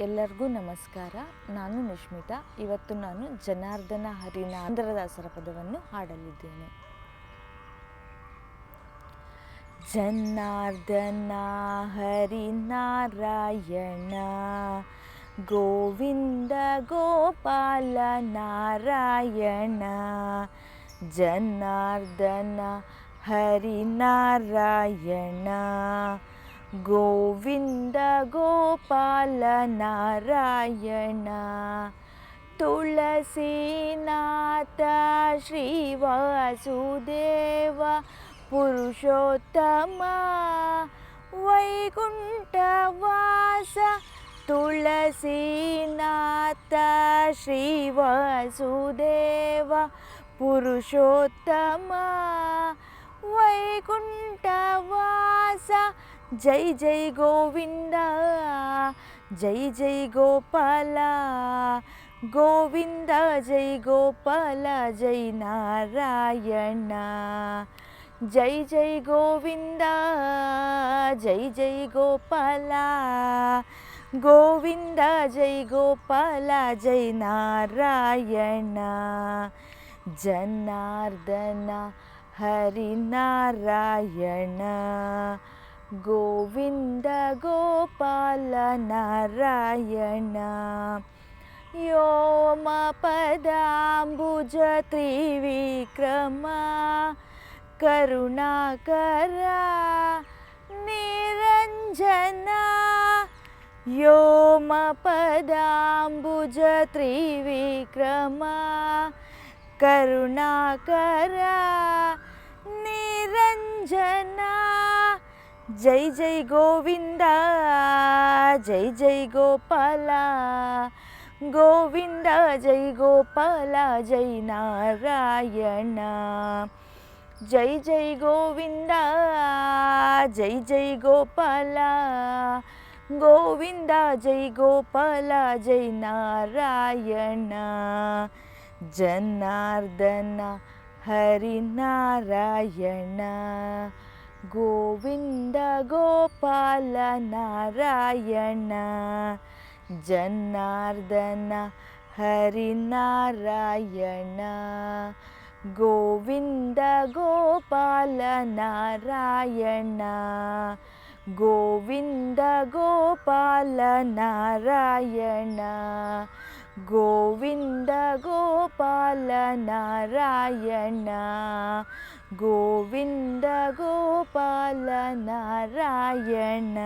ಎಲ್ಲರಿಗೂ ನಮಸ್ಕಾರ. ನಾನು ನಿಶ್ಮಿತಾ. ಇವತ್ತು ನಾನು ಜನಾರ್ದನ ಹರಿನಾರಾಯಣದಾಸರ ಪದವನ್ನು ಹಾಡಲಿದ್ದೇನೆ. ಜನಾರ್ದನ ಹರಿನಾರಾಯಣ, ಗೋವಿಂದ ಗೋಪಾಲ ನಾರಾಯಣ. ಜನಾರ್ದನ ಹರಿನಾರಾಯಣ, ಗೋವಿಂದ ಗೋಪಾಲ ನಾರಾಯಣ. ತುಳಸೀನಾಥ ಶ್ರೀ ವಾಸುದೇವ ಪುರುಷೋತ್ತಮ ವೈಕುಂಠವಾಸ. ತುಳಸೀನಾಥ ಶ್ರೀ ವಾಸುದೇವ ಪುರುಷೋತ್ತಮ ವೈಕುಂಠವಾಸ. ಜೈ ಜೈ ಗೋವಿಂದ, ಜೈ ಜೈ ಗೋಪಾಲ, ಗೋವಿಂದ ಜೈ ಗೋಪಾಲ ಜೈ ನಾರಾಯಣ. ಜೈ ಜೈ ಗೋವಿಂದ, ಜೈ ಜೈ ಗೋಪಾಲ, ಗೋವಿಂದ ಜೈ ಗೋಪಾಲ ಜೈ ನಾರಾಯಣ. ಜನಾರ್ದನ ಹರಿನಾರಾಯಣ, ಗೋವಿಂದ ಗೋಪಾಲ ನಾರಾಯಣ. ವ್ಯೋಮ ಪದಾಂಬುಜ ತ್ರಿವಿಕ್ರಮ ಕರುಣಾಕರ ನಿರಂಜನ. ವ್ಯೋಮ ಪದಾಂಬುಜ ತ್ರಿವಿಕ್ರಮ ಕರುಣಾಕರ ನಿರಂಜನ. ಜೈ ಜೈ ಗೋವಿಂದ, ಜೈ ಜೈ ಗೋಪಾಲ, ಗೋವಿಂದ ಜೈ ಗೋಪಾಲ ಜೈ ನಾರಾಯಣ. ಜೈ ಜೈ ಗೋವಿಂದ, ಜೈ ಜೈ ಗೋಪಾಲ, ಗೋವಿಂದ ಜೈ ಗೋಪಾಲ ಜೈ ನಾರಾಯಣ. ಜನಾರ್ದನ ಹರಿನಾರಾಯಣ, ಗೋವಿಂದ ಗೋಪಾಲ ನಾರಾಯಣ. ಜನಾರ್ದನ ಹರಿನಾರಾಯಣ, ಗೋವಿಂದ ಗೋಪಾಲ ನಾರಾಯಣ. ಗೋವಿಂದ ಗೋಪಾಲ ನಾರಾಯಣ, ಗೋವಿಂದ ಗೋಪಾಲ ನಾರಾಯಣ. ಗೋವಿಂದ ಗೋಪಾಲ ನಾರಾಯಣ.